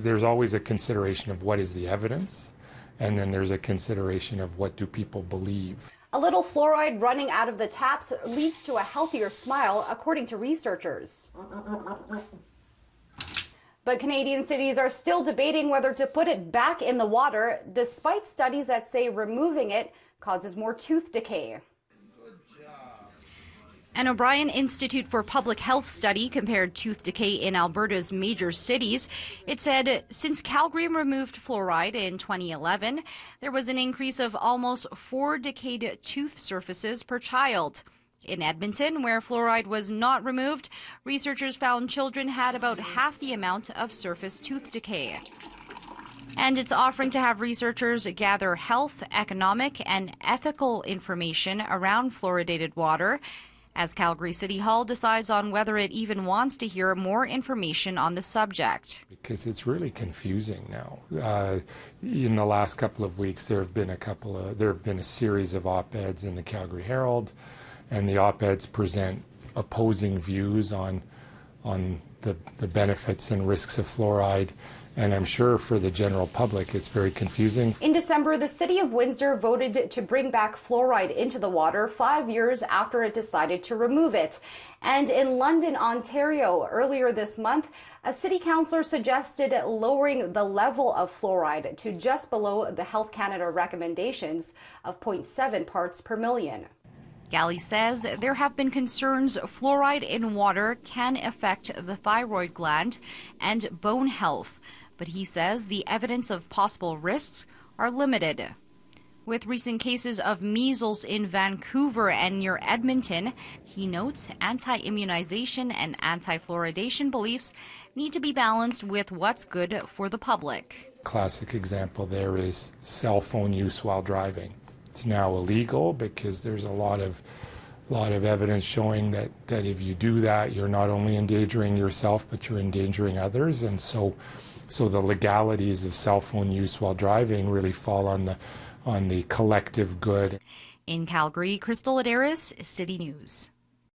there's always a consideration of what is the evidence, and then there's a consideration of what do people believe. A little fluoride running out of the taps leads to a healthier smile, according to researchers. But Canadian cities are still debating whether to put it back in the water, despite studies that say removing it causes more tooth decay. An O'Brien Institute for Public Health study compared tooth decay in Alberta's major cities. It said since Calgary removed fluoride in 2011, there was an increase of almost 4 decayed tooth surfaces per child. In Edmonton, where fluoride was not removed, researchers found children had about half the amount of surface tooth decay. And it's offering to have researchers gather health, economic, and ethical information around fluoridated water, as Calgary City Hall decides on whether it even wants to hear more information on the subject. Because it's really confusing now. In the last couple of weeks, there have been a series of op-eds in the Calgary Herald, and the op-eds present opposing views on the benefits and risks of fluoride. And I'm sure for the general public, it's very confusing. In December, the city of Windsor voted to bring back fluoride into the water 5 years after it decided to remove it. And in London, Ontario, earlier this month, a city councillor suggested lowering the level of fluoride to just below the Health Canada recommendations of 0.7 parts per million. Galley says there have been concerns fluoride in water can affect the thyroid gland and bone health, but he says the evidence of possible risks are limited. With recent cases of measles in Vancouver and near Edmonton, he notes anti-immunization and anti-fluoridation beliefs need to be balanced with what's good for the public. Classic example there is cell phone use while driving. It's now illegal because there's a lot of evidence showing that if you do that, you're not only endangering yourself, but you're endangering others. And so the legalities of cell phone use while driving really fall on the collective good. In Calgary, Crystal Adaris, City News.